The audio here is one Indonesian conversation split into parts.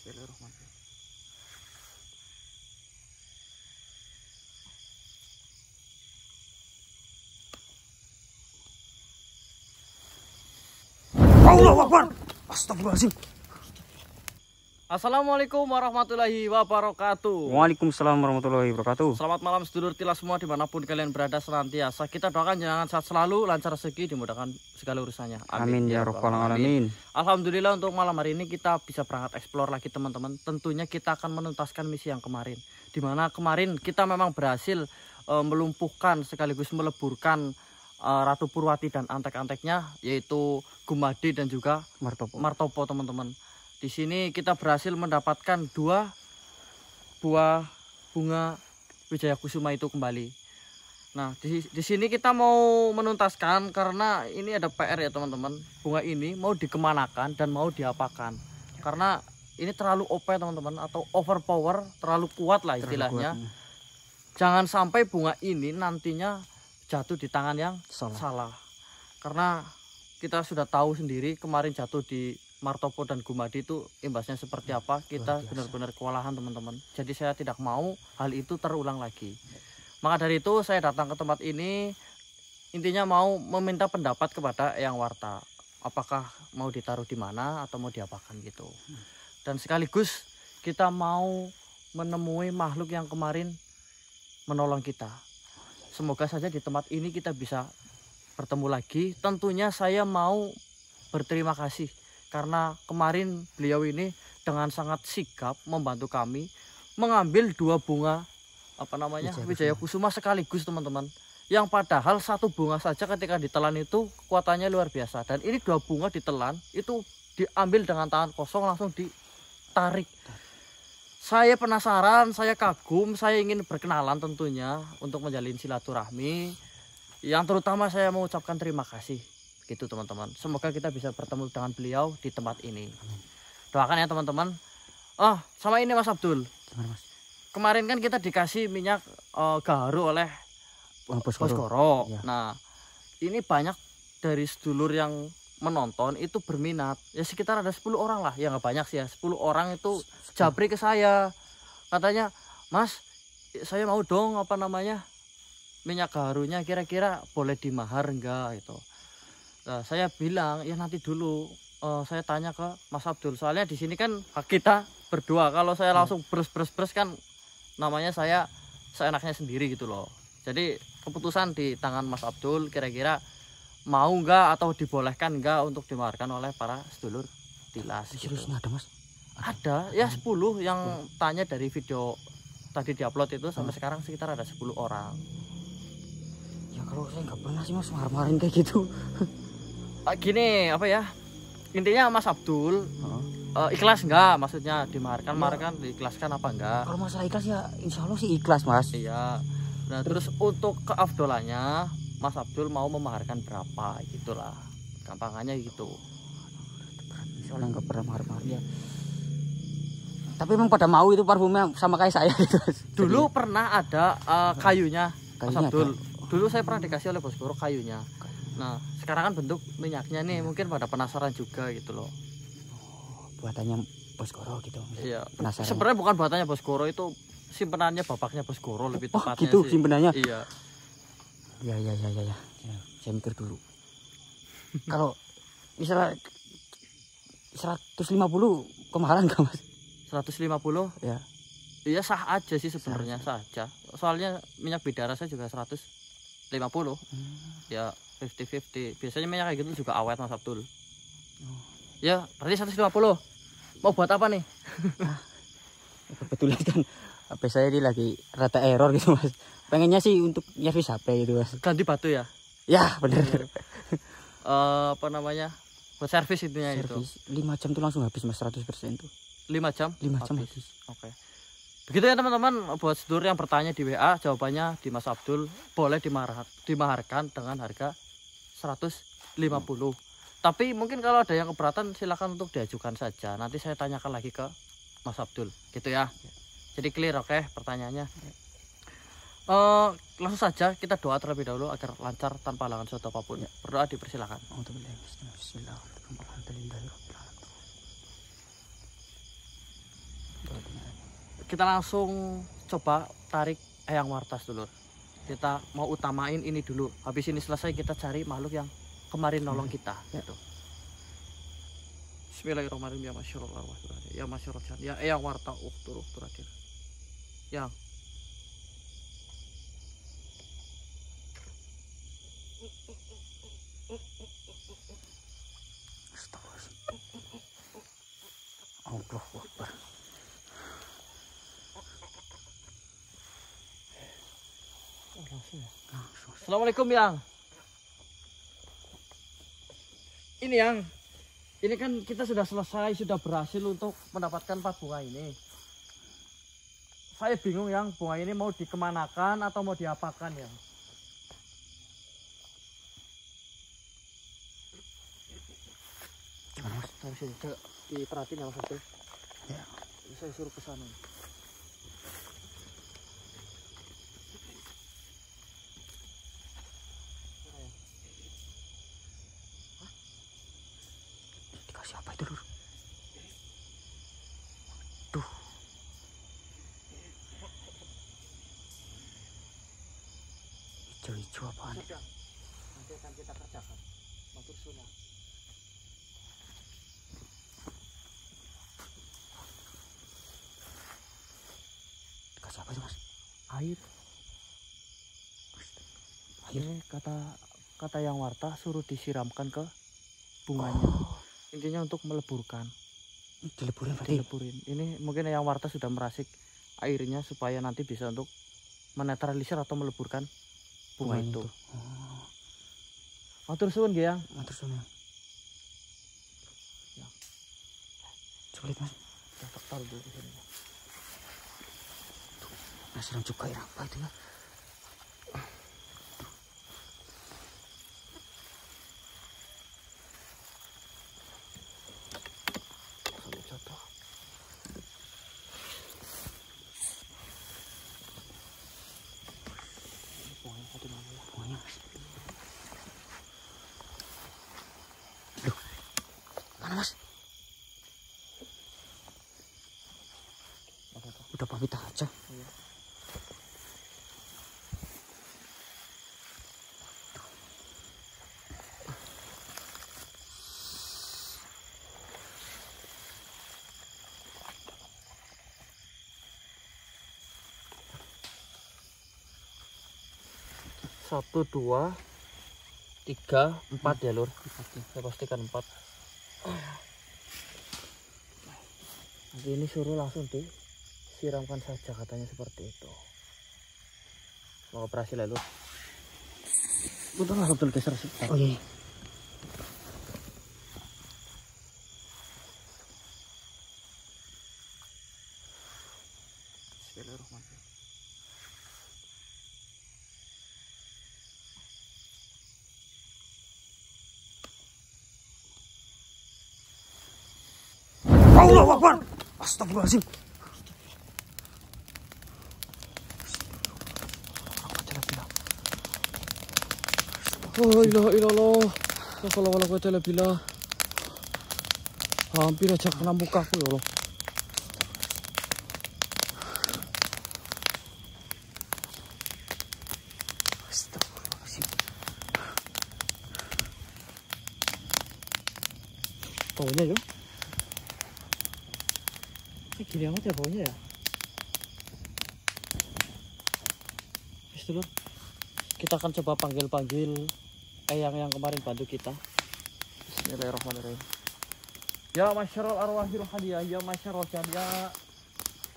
Bismillahirrahmanirrahim. Allahu Akbar. Astagfirullahaladzim. Assalamualaikum warahmatullahi wabarakatuh. Waalaikumsalam warahmatullahi wabarakatuh. Selamat malam sedulur tilas semua dimanapun kalian berada senantiasa. Kita doakan jangan sehat selalu, lancar rezeki, dimudahkan segala urusannya. Amin ya rabbal alamin. Alhamdulillah untuk malam hari ini kita bisa berangkat eksplor lagi teman-teman. Tentunya kita akan menuntaskan misi yang kemarin. Dimana kemarin kita memang berhasil melumpuhkan sekaligus meleburkan Ratu Purwati dan antek-anteknya, yaitu Gumadi dan juga Martopo teman-teman. Di sini kita berhasil mendapatkan 2 buah bunga Wijaya Kusuma itu kembali. Nah, di sini kita mau menuntaskan karena ini ada PR ya teman-teman. Bunga ini mau dikemanakan dan mau diapakan. Karena ini terlalu OP teman-teman, atau overpower, terlalu kuat lah istilahnya. Jangan sampai bunga ini nantinya jatuh di tangan yang salah. Karena kita sudah tahu sendiri kemarin jatuh di Martopo dan Gumadi itu imbasnya seperti apa. Kita benar-benar kewalahan teman-teman. Jadi saya tidak mau hal itu terulang lagi. Maka dari itu saya datang ke tempat ini intinya mau meminta pendapat kepada Eyang Warta. Apakah mau ditaruh di mana atau mau diapakan gitu. Dan sekaligus kita mau menemui makhluk yang kemarin menolong kita. Semoga saja di tempat ini kita bisa bertemu lagi. Tentunya saya mau berterima kasih karena kemarin beliau ini dengan sangat sigap membantu kami mengambil 2 bunga Wijaya Kusuma sekaligus teman-teman. Yang padahal 1 bunga saja ketika ditelan itu kekuatannya luar biasa. Dan ini 2 bunga ditelan itu diambil dengan tangan kosong langsung ditarik. Saya penasaran, saya kagum, saya ingin berkenalan tentunya untuk menjalin silaturahmi. Yang terutama saya mengucapkan terima kasih. Gitu teman-teman. Semoga kita bisa bertemu dengan beliau di tempat ini. Doakan ya teman-teman. Oh, sama ini Mas Abdul. Gimana Mas? Kemarin kan kita dikasih minyak gaharu oleh Boskoro. Ya. Nah, ini banyak dari sedulur yang menonton itu berminat. Ya sekitar ada 10 orang lah. Ya nggak banyak sih ya. 10 orang itu japri ke saya. Katanya, "Mas, saya mau dong minyak gaharunya kira-kira boleh dimahar enggak?" Gitu. Nah, saya bilang ya nanti dulu saya tanya ke Mas Abdul, soalnya di sini kan kita berdua. Kalau saya langsung bres kan namanya saya seenaknya sendiri gitu loh. Jadi keputusan di tangan Mas Abdul, kira-kira mau enggak atau dibolehkan enggak untuk dimaharkan oleh para sedulur tilas gitu. Ada Mas? Ada ya 10 yang tanya dari video tadi diupload itu sampai sekarang sekitar ada 10 orang. Ya kalau saya nggak pernah sih Mas mahar-maharin kayak gitu. Gini intinya Mas Abdul ikhlas enggak, maksudnya dimaharkan diikhlaskan apa enggak? Kalau masalah ikhlas ya insya Allah sih ikhlas Mas. Iya. Nah terus untuk keafdolannya Mas Abdul mau memaharkan berapa gitulah, gampangannya gitu. Soalnya nggak pernah mahar-mahar ya. Tapi emang pada mau itu parfumnya sama kayak saya gitu. Dulu pernah ada kayunya Mas Abdul. Ada. Dulu saya pernah dikasih oleh Boskoro kayunya. Nah sekarang kan bentuk minyaknya nih, mungkin pada penasaran juga gitu loh. Buatannya Boskoro gitu. Iya. Penasaran. Sebenarnya bukan buatannya Boskoro, itu simpenannya bapaknya Boskoro lebih tepatnya. Oh gitu sih. simpenannya. Iya. Ya. Saya mikir dulu. Kalau misalnya 150 kemaharan nggak Mas? 150? Ya. Iya sah aja sih sebenarnya, sah aja. Soalnya minyak bidara saya juga 150. Ya 50-50. Biasanya minyak kayak gitu juga awet Mas Abdul. Ya berarti 150. Mau buat apa nih? Kebetulan kan HP saya ini lagi rada error gitu Mas. Pengennya sih untuk nyervis HP gitu Mas. Ganti batu ya? Ya bener. Buat servis intinya itu. 5 jam tuh langsung habis Mas, 100% tuh. 5 jam? 5 jam habis. Oke. Begitu ya teman-teman, buat sedulur yang bertanya di WA, jawabannya di Mas Abdul boleh dimaharkan dengan harga 150. Tapi mungkin kalau ada yang keberatan silakan untuk diajukan saja. Nanti saya tanyakan lagi ke Mas Abdul, gitu ya. Jadi clear oke pertanyaannya. Langsung saja kita doa terlebih dahulu agar lancar tanpa halangan suatu apapun. Berdoa dipersilakan. kita langsung coba tarik Eyang Wartas dulu. Kita mau utamain ini dulu. Habis ini selesai kita cari makhluk yang kemarin nolong kita. Gitu. Bismillahirrahmanirrahim. Ya masyarul arwah. Ya masyarul jan. Ya Eyang Warta uktur hadir. Yang Allahu Akbar. langsung ya. Langsung. Assalamualaikum Yang. Ini Yang. Ini kan kita sudah selesai, sudah berhasil untuk mendapatkan 4 bunga ini. Saya bingung Yang, bunga ini mau dikemanakan atau mau diapakan Yang? Gimana Mas? Sini, diperhatiin ya Mas Abdul. Ya. Saya suruh ke sana. Dikasih apa itu Lur? Tuh. Hijau-hijau apaan? Nanti akan kita kerjakan. Matur sunnah. Dikasih apa itu Mas? Air. Air. Ini kata Yang Warta suruh disiramkan ke bunganya. Intinya untuk meleburkan. Dileburin berarti. Dileburin. Ini mungkin Yang Warta sudah merasik airnya supaya nanti bisa untuk menetralisir atau meleburkan bunga itu. Oh. Matur suwun nggih Yang. Matur suwun. Ya. Sulit Mas. Kita taruh dulu di sini. Nasiram juga ya apa itu ya? Sampai jatuh. Bunganya satu mana ya? Bunganya Mas. Loh. Mana Mas? Udah pamit aja. Iya. Satu, 2, 3, 4 ya Lur. Saya pastikan 4. Nanti ini suruh langsung disiramkan saja katanya seperti itu. Mau operasi lah Lur. Betul lah betul geser sih. Oh iya. Bismillahirrahmanirrahim. Allahu Akbar. Astagfirullahaladzim. Oh ilah ilallah. Kalau quwwata illa billah. Hampir aja kena mukaku ya Allah. Astagfirullahaladzim. Baunya yuk. Ini gini amat ya baunya ya. Wis dulu. Kita akan coba panggil-panggil Eyang yang kemarin bantu kita. Bismillahirrahmanirrahim. Ya masyarul arwahir hadiyah, ya masyarul jadiah.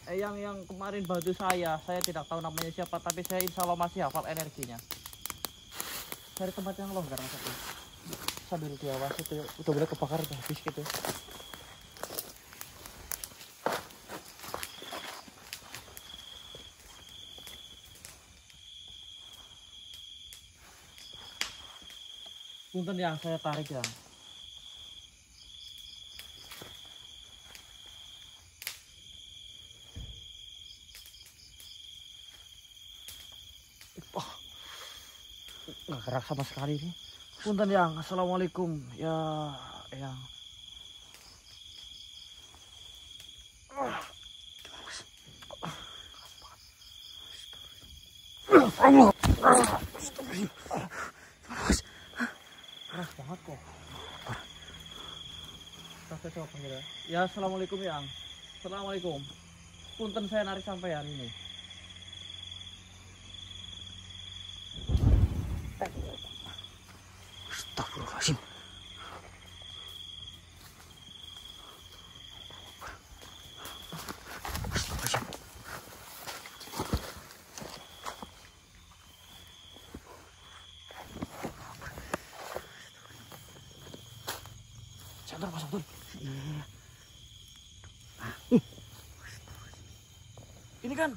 Eyang yang kemarin bantu saya tidak tahu namanya siapa, tapi saya insya Allah masih hafal energinya. Cari tempat yang longgar Mas Abdul. Sambil diawasi itu udah boleh kebakar udah habis gitu. Punten yang saya tarik ya. Oh, nggak gerak sama sekali ini. Punten yang, assalamualaikum ya yang. Allah. Keras banget kok. Kita coba panggil ya. Ya, assalamualaikum yang. Assalamualaikum. Punten saya narik sampean ini. Astagfirullahaladzim. Sadar Mas Abdul. Iya. Ini kan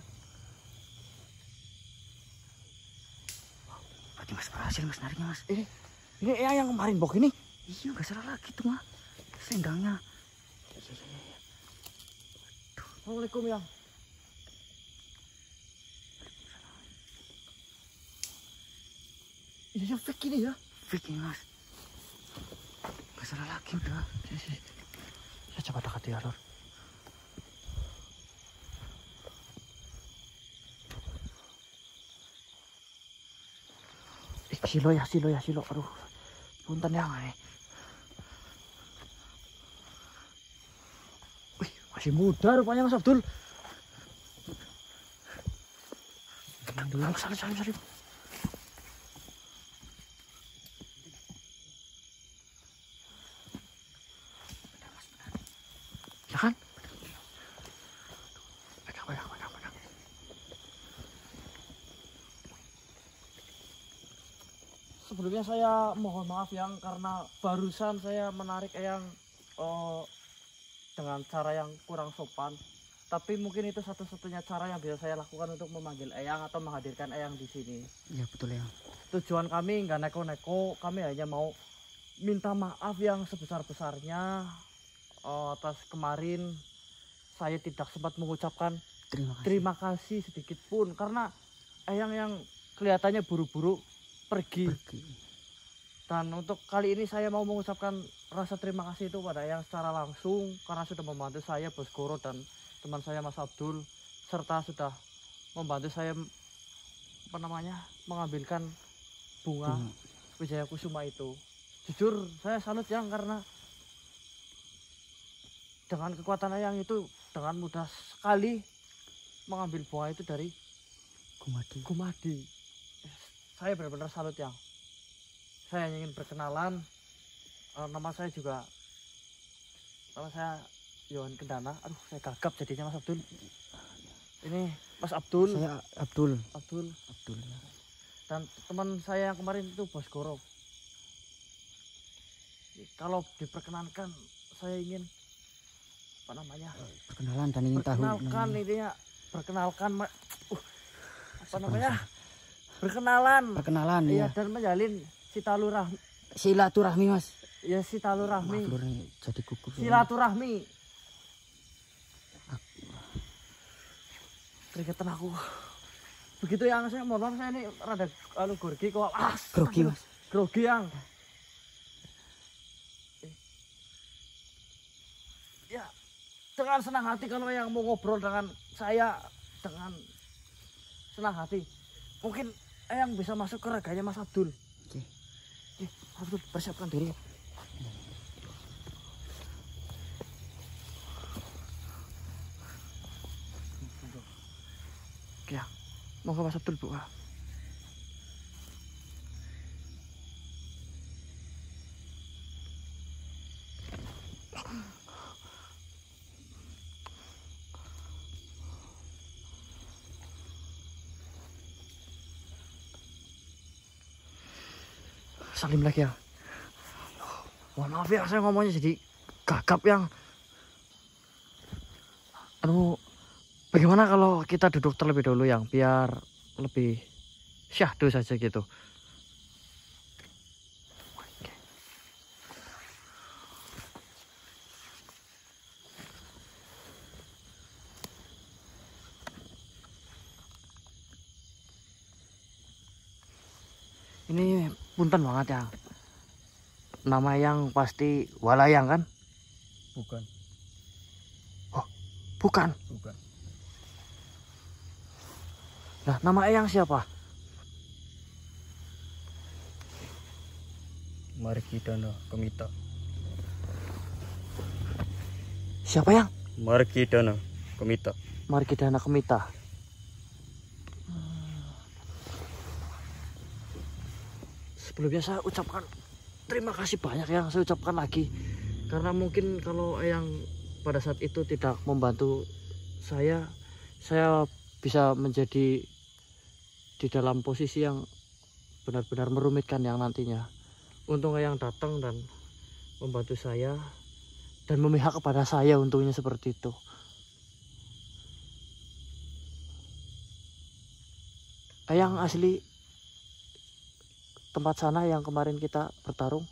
Berarti Mas berhasil Mas nariknya Mas. ini yang kemarin bok ini. Iya nggak salah lagi tuh mah. Sendangnya. Iya. Assalamualaikum yang. Iya fake ini ya. Fake ini Mas. Nggak salah lagi udah. Saya coba dekati ya Lur. Silo ya. Aduh, punten yang ini. Wih, masih muda rupanya Mas Abdul. Salim. Ya kan? Pegang. Sebelumnya saya mohon maaf yang karena barusan saya menarik Eyang dengan cara yang kurang sopan. Tapi mungkin itu satu-satunya cara yang bisa saya lakukan untuk memanggil Eyang atau menghadirkan Eyang di sini. Iya betul ya. Tujuan kami nggak neko-neko, kami hanya mau minta maaf yang sebesar-besarnya atas kemarin saya tidak sempat mengucapkan terima kasih sedikit pun karena Eyang yang kelihatannya buru-buru pergi. Dan untuk kali ini saya mau mengucapkan rasa terima kasih itu pada Eyang secara langsung karena sudah membantu saya Bos Goro dan teman saya Mas Abdul serta sudah membantu saya mengambilkan bunga Wijaya Kusuma itu. Jujur saya salut Yang karena dengan kekuatan Eyang itu dengan mudah sekali mengambil bunga itu dari Gumadi. Saya benar-benar salut Yang. Saya ingin berkenalan. Nama saya Yohan Kendana. Aduh, saya gagap jadinya Mas Abdul. Ini Mas Abdul. Saya Abdul. Ya. Dan teman saya yang kemarin itu Bos Goro. Kalau diperkenankan, saya ingin perkenalan dan ingin tahu. Berkenalan Iya. Dan menjalin Silaturahmi Mas. Ya silaturahmi. Jadi gugup. Silaturahmi. Keringetan aku. Begitu Yang, saya mohon maaf saya ini rada grogi kok. Grogi Mas. Grogi Yang. Ya, dengan senang hati kalau Yang mau ngobrol dengan saya dengan senang hati. Mungkin Yang bisa masuk ke reganya Mas Abdul. Oke. Abdul, persiapkan diri. Oke ya, mau ke Mas Abdul Bu. Salim lagi ya. Mohon maaf ya, saya ngomongnya jadi gagap Yang. Aduh, bagaimana kalau kita duduk terlebih dahulu Yang, biar lebih syahdu saja gitu. Ini punten banget ya. Nama Yang pasti Walayang kan? Bukan. Oh, bukan. Bukan. Nah, nama Eyang siapa? Margidana Kemita. Siapa yang? Margidana Kemita. Margidana Kemita. Sebelumnya saya ucapkan terima kasih banyak yang saya ucapkan lagi, karena mungkin kalau Eyang pada saat itu tidak membantu saya bisa menjadi di dalam posisi yang benar-benar merumitkan yang nantinya. Untung Eyang datang dan membantu saya dan memihak kepada saya, untungnya seperti itu. Eyang asli tempat sana yang kemarin kita bertarung?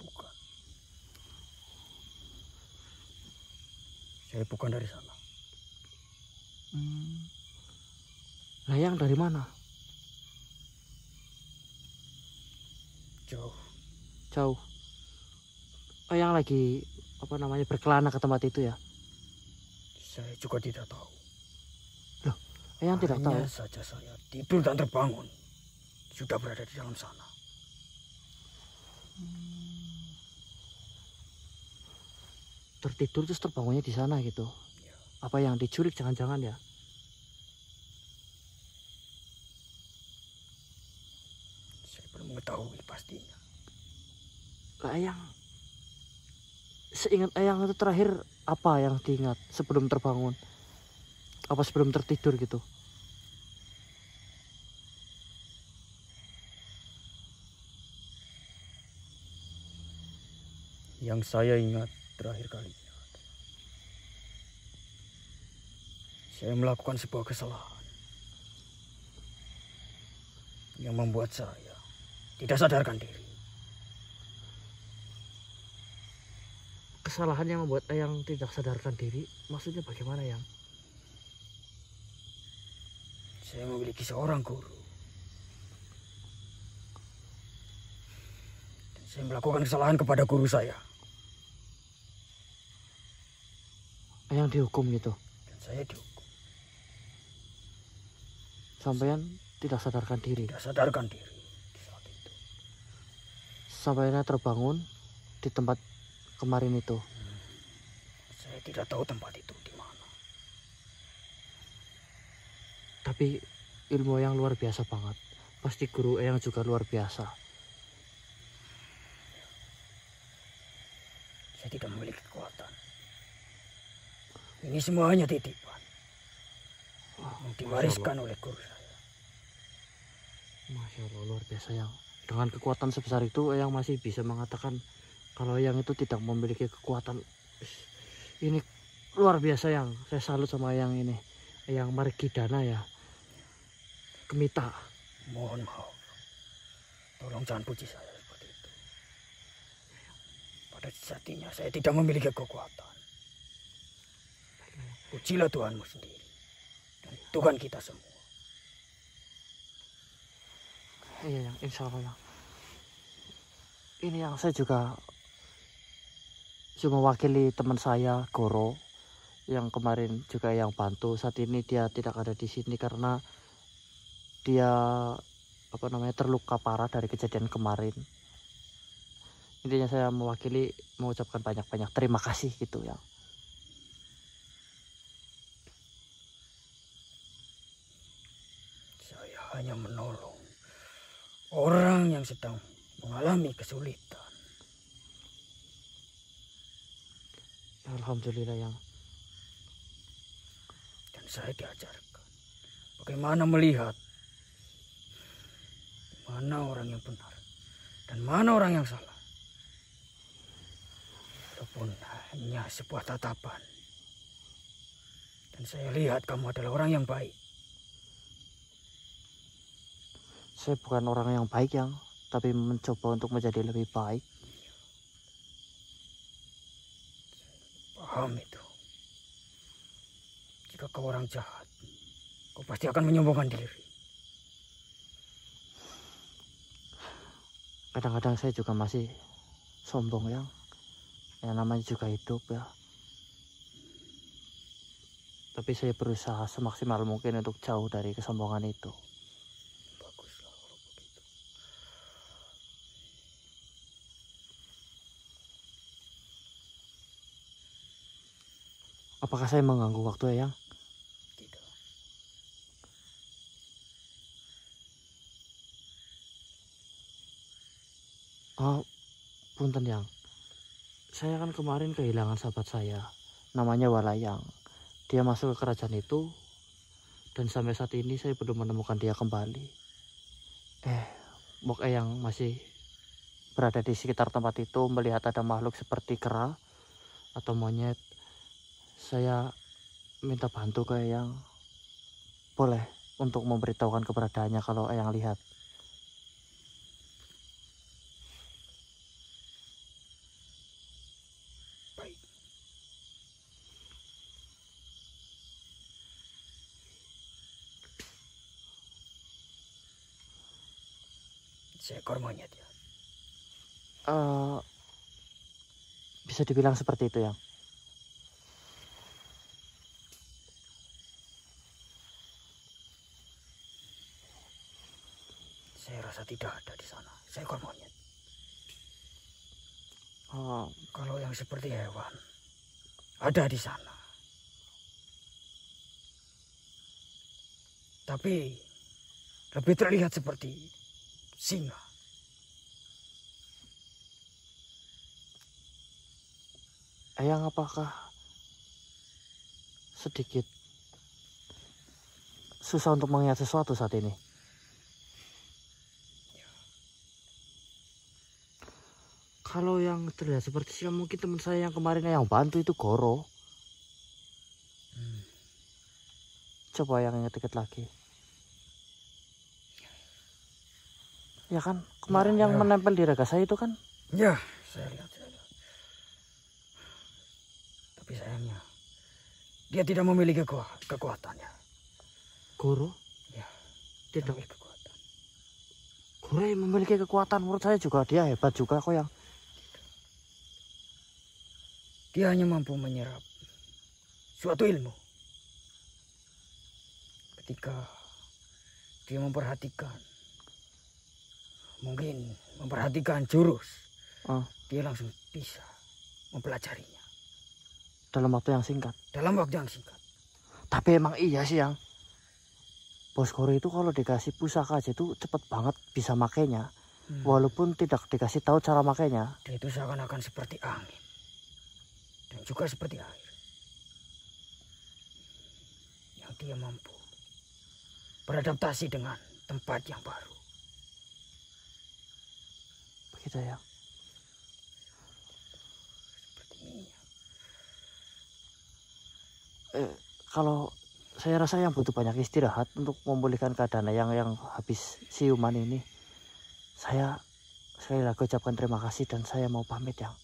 Bukan. Saya bukan dari sana. Lah yang dari mana? Jauh. Jauh. Yang lagi berkelana ke tempat itu ya? Saya juga tidak tahu. Loh, Eyang tidak tahu. Hanya saja saya tidur dan terbangun sudah berada di dalam sana. Tertidur terus terbangunnya di sana gitu. Ya. Apa yang diculik jangan-jangan ya? Saya belum mengetahui pastinya. Lah Eyang, seingat Eyang itu terakhir apa yang diingat sebelum terbangun? Apa sebelum tertidur gitu? Yang saya ingat terakhir kalinya, saya melakukan sebuah kesalahan yang membuat saya tidak sadarkan diri. Kesalahan yang membuat Eyang tidak sadarkan diri, maksudnya bagaimana Yang? Saya memiliki seorang guru. Dan saya melakukan kesalahan kepada guru saya. Eyang dihukum gitu? Dan saya dihukum. Sampean tidak sadarkan diri? Tidak sadarkan diri di saat itu. Sampainya terbangun di tempat kemarin itu? Saya tidak tahu tempat itu di mana. Tapi ilmu yang luar biasa banget. Pasti guru Eyang juga luar biasa. Saya tidak memiliki kekuatan. Ini semua hanya titipan yang diwariskan oleh guru saya. Masya Allah, luar biasa Yang. Dengan kekuatan sebesar itu Eyang masih bisa mengatakan kalau Eyang itu tidak memiliki kekuatan. Ini luar biasa Yang. Saya salut sama Eyang ini. Eyang Margidana ya. Kemita. Mohon maaf. Tolong jangan puji saya seperti itu. Pada sejatinya saya tidak memiliki kekuatan. Pujilah Tuhanmu sendiri. Dan Tuhan kita semua. Iya Yang, insya Allah Yang. Ini yang saya juga cuma mewakili teman saya Goro yang kemarin juga yang bantu. Saat ini dia tidak ada di sini karena dia terluka parah dari kejadian kemarin. Intinya saya mewakili mengucapkan banyak-banyak terima kasih gitu ya. Saya hanya menolong orang yang sedang mengalami kesulitan. Alhamdulillah Yang. Dan saya diajarkan bagaimana melihat mana orang yang benar dan mana orang yang salah. Walaupun hanya sebuah tatapan. Dan saya lihat kamu adalah orang yang baik. Saya bukan orang yang baik Yang, tapi mencoba untuk menjadi lebih baik. Paham itu. Jika kau orang jahat, kau pasti akan menyombongkan diri. Kadang-kadang saya juga masih sombong Yang. Yang namanya juga hidup ya. Tapi saya berusaha semaksimal mungkin untuk jauh dari kesombongan itu. Baguslah kalau begitu. Apakah saya mengganggu waktu Eyang? Tidak. Oh, punten Yang. Saya kan kemarin kehilangan sahabat saya. Namanya Walayang. Dia masuk ke kerajaan itu. Dan sampai saat ini saya belum menemukan dia kembali. Mbok Eyang masih berada di sekitar tempat itu melihat ada makhluk seperti kera atau monyet, saya minta bantu ke Eyang. Boleh untuk memberitahukan keberadaannya kalau Eyang lihat. Baik. Seekor monyet ya. Bisa dibilang seperti itu Yang. Saya rasa tidak ada di sana seekor monyet. Kalau yang seperti hewan ada di sana. Tapi lebih terlihat seperti singa. Eyang apakah sedikit susah untuk mengingat sesuatu saat ini? Kalau yang terlihat seperti singa mungkin teman saya yang kemarin yang bantu itu Goro. Coba yang ingat dikit lagi. Ya kan, kemarin yang menempel di raga saya itu kan? Ya, saya lihat. Tapi sayangnya, dia tidak memiliki kekuatannya. Goro? Ya, tidak memiliki kekuatan. Goro yang memiliki kekuatan, menurut saya juga dia hebat juga kok Yang. Dia hanya mampu menyerap suatu ilmu. Ketika dia memperhatikan jurus, dia langsung bisa mempelajarinya. Dalam waktu yang singkat. Tapi emang iya sih Yang. Bos Goro itu kalau dikasih pusaka aja itu cepet banget bisa makainya. Walaupun tidak dikasih tahu cara makainya. Dia itu seakan-akan seperti angin. Dan juga seperti air. Yang dia mampu beradaptasi dengan tempat yang baru. Begitu ya. Kalau saya rasa yang butuh banyak istirahat untuk memulihkan keadaan yang habis siuman ini. Saya sekali lagi ucapkan terima kasih dan saya mau pamit Yang.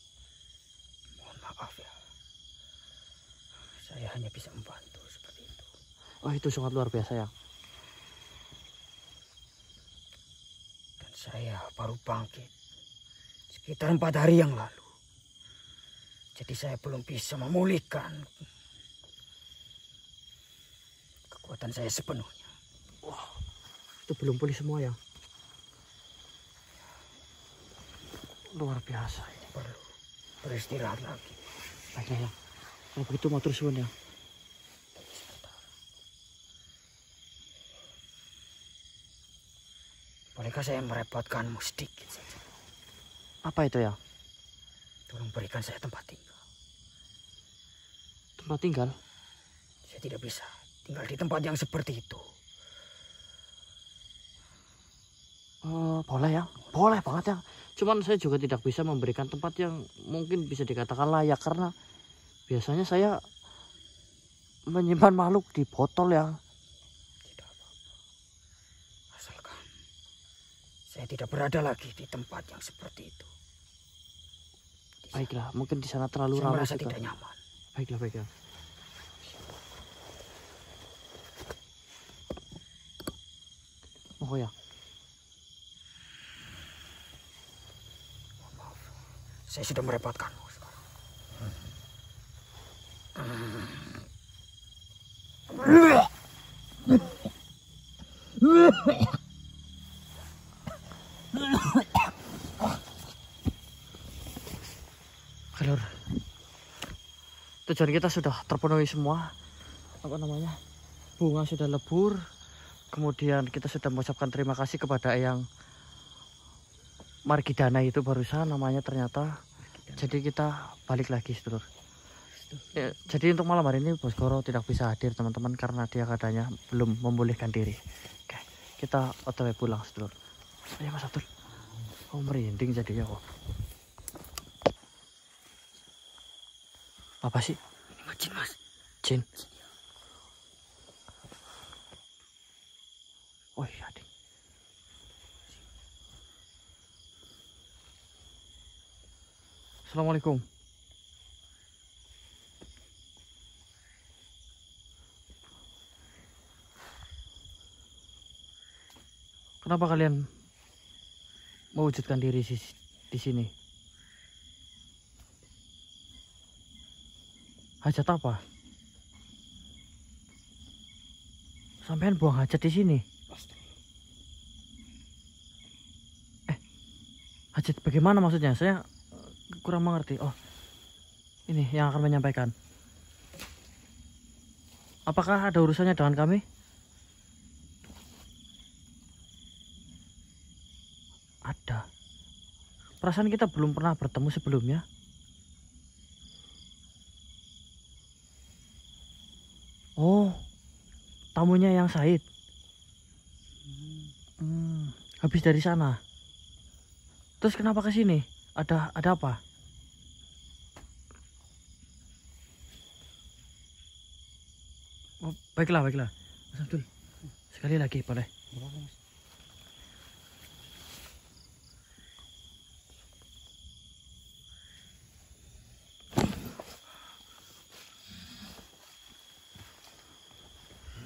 Mohon maaf ya. Saya hanya bisa membantu seperti itu. Oh itu sangat luar biasa Yang. Dan saya baru bangkit sekitar 4 hari yang lalu. Jadi saya belum bisa memulihkan kekuatan saya sepenuhnya. Wah, itu belum pulih semua ya. Luar biasa ini. Perlu beristirahat lagi. Baiklah ya. Kalau begitu matur suwun ya. Bolehkah saya merepotkanmu sedikit saja? Apa itu ya? Tolong berikan saya tempat tinggal. Tempat tinggal? Saya tidak bisa tinggal di tempat yang seperti itu. Boleh ya, boleh banget ya. Cuman saya juga tidak bisa memberikan tempat yang mungkin bisa dikatakan layak karena biasanya saya menyimpan makhluk di botol ya. Tidak apa-apa. Asalkan saya tidak berada lagi di tempat yang seperti itu. Baiklah, mungkin di sana terlalu ramai. Saya merasa tidak nyaman. Baiklah, baiklah. Oh ya. Maaf, saya sudah merepotkanmu sekarang. Kelur. tujuan kita sudah terpenuhi semua. Apa namanya? Bunga sudah lebur. Kemudian kita sudah mengucapkan terima kasih kepada Eyang Margidana itu barusan namanya ternyata. Jadi kita balik lagi sedulur. Ya, jadi untuk malam hari ini Boskoro tidak bisa hadir teman-teman karena dia katanya belum memulihkan diri. Oke, kita otw pulang sedulur. Ayo Mas Abdul. Oh merinding jadinya kok. Apa sih? Ini jin Mas. Jin. Oh iya ding. Assalamualaikum. Kenapa kalian mewujudkan diri di sini? Hajat apa? Sampean buang hajat di sini? Hajat bagaimana maksudnya? Saya kurang mengerti. Oh, ini yang akan menyampaikan. Apakah ada urusannya dengan kami? Ada. Perasaan kita belum pernah bertemu sebelumnya. Oh, tamunya yang Said. Habis dari sana. Terus kenapa ke sini? Ada apa? Oh, baiklah. Mas Abdul, sekali lagi boleh.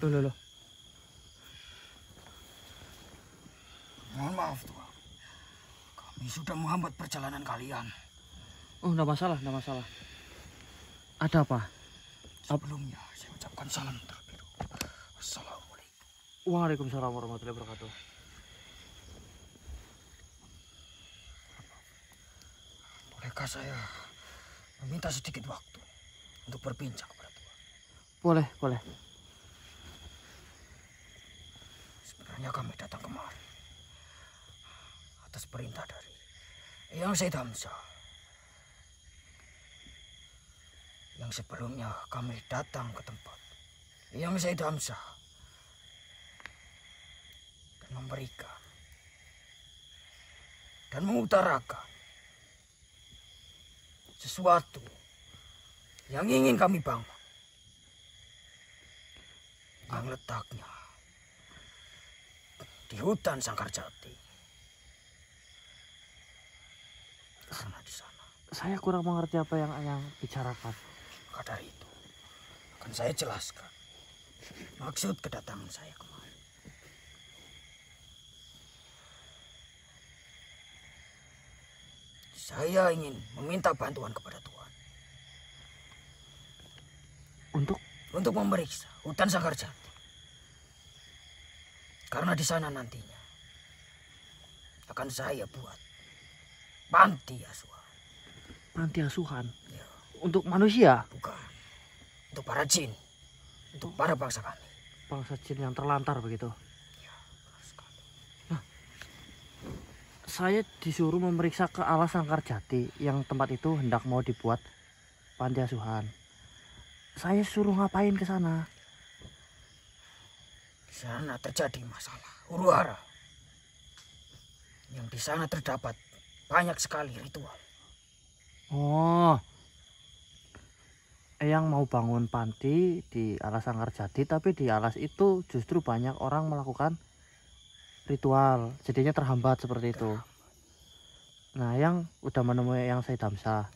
Loh. Mohon maaf Tuhan. Kami sudah menghambat perjalanan kalian. Oh, enggak masalah. Ada apa? Sebelumnya saya ucapkan salam terlebih dahulu. Assalamualaikum. Waalaikumsalam warahmatullahi wabarakatuh. Bolehkah saya meminta sedikit waktu untuk berbincang kepada Tuhan? Boleh. Sebenarnya kami datang kemari atas perintah dari Eyang Said Hamzah. Yang sebelumnya kami datang ke tempat Eyang Said Hamzah dan memberikan dan mengutarakan sesuatu yang ingin kami bangun, yang letaknya di hutan Sangkarjati. Karena di sana Saya kurang mengerti apa yang Eyang bicarakan. maka dari itu akan saya jelaskan maksud kedatangan saya kemari. Saya ingin meminta bantuan kepada Tuhan untuk memeriksa hutan Sangkarjati. Karena di sana nantinya akan saya buat panti asuhan. Panti asuhan? Ya. Untuk manusia? Bukan. Untuk para jin. Untuk para bangsa kami. Bangsa jin yang terlantar begitu? Ya, benar sekali. Nah, saya disuruh memeriksa ke alas Sangkarjati yang tempat itu hendak mau dibuat panti asuhan. Saya suruh ngapain ke sana? Di sana terjadi masalah huru-hara. Yang di sana terdapat banyak sekali ritual. Oh, Eyang mau bangun panti di alas Sangkarjati, tapi di alas itu justru banyak orang melakukan ritual, jadinya terhambat seperti itu. Nah, Eyang udah menemui Eyang Said Hamzah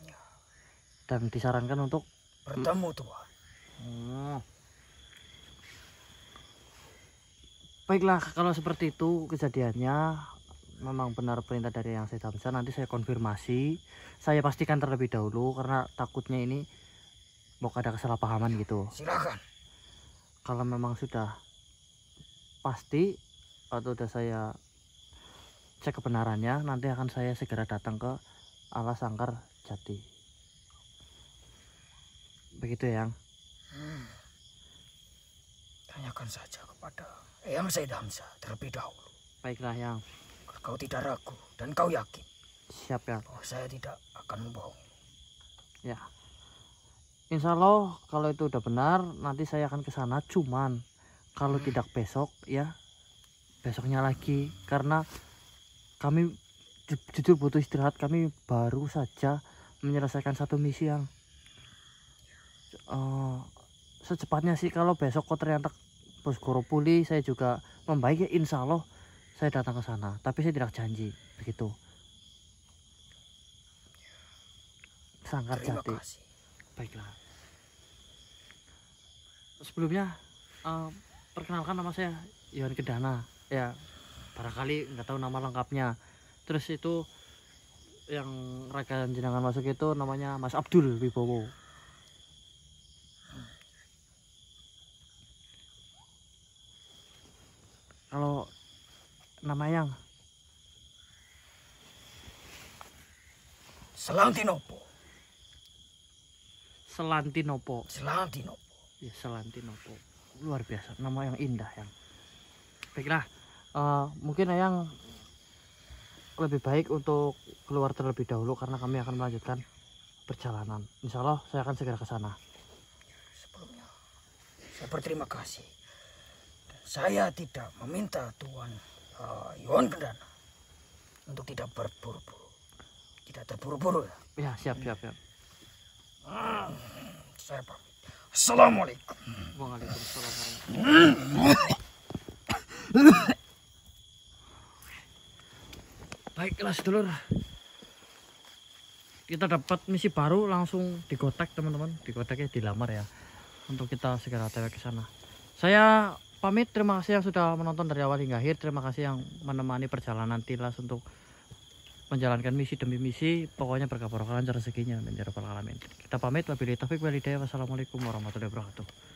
dan disarankan untuk bertemu Tuhan. Baiklah, kalau seperti itu kejadiannya memang benar perintah dari Eyang Said Hamzah. Nanti saya konfirmasi, saya pastikan terlebih dahulu karena takutnya ini mau ada kesalahpahaman gitu. Silakan. Kalau memang sudah pasti atau udah saya cek kebenarannya, nanti akan saya segera datang ke alas Sangkarjati. Begitu ya, Yang. Tanyakan saja kepada Eyang Said Hamzah terlebih dahulu. Baiklah, Yang. Kau tidak ragu dan kau yakin Siap, Yang. bahwa saya tidak akan membohongi. Ya. Insya Allah kalau itu udah benar nanti saya akan ke sana. Cuman kalau tidak besok ya besoknya lagi, karena kami jujur butuh istirahat. Kami baru saja menyelesaikan satu misi yang secepatnya sih. Kalau besok kok ternyata Bosgoro pulih, saya juga membaik ya, insya Allah saya datang ke sana. Tapi saya tidak janji begitu. Sangkar Terima Jati. kasih. Baiklah. Sebelumnya perkenalkan, nama saya Yohan Kedana. Ya, barangkali nggak tahu nama lengkapnya. Terus itu yang raga jenengan masuk itu namanya Mas Abdul Wibowo. Kalau nama Yang Selantinopo. Selantinopo. Selantinopo. Ya, Selantinopo. Luar biasa, nama yang indah, Yang. Baiklah, mungkin Yang lebih baik untuk keluar terlebih dahulu karena kami akan melanjutkan perjalanan. Insya Allah saya akan segera ke sana. Sebelumnya saya berterima kasih. Dan saya tidak meminta Tuan Yohan Kedana untuk tidak berburu-buru. Tidak terburu-buru ya. Ya, siap. Saya pamit. Assalamualaikum. Waalaikumsalam. Baiklah sedulur, kita dapat misi baru, langsung digotek teman-teman. Digoteknya dilamar ya, untuk kita segera TW ke sana. Saya pamit, terima kasih yang sudah menonton dari awal hingga akhir. Terima kasih yang menemani perjalanan Tilas untuk menjalankan misi demi misi. Pokoknya berkah barokah, lancar rezekinya, dan ya rabbal alamin. Kita pamit, wabillahi taufiq wal hidayah. Wassalamualaikum warahmatullahi wabarakatuh.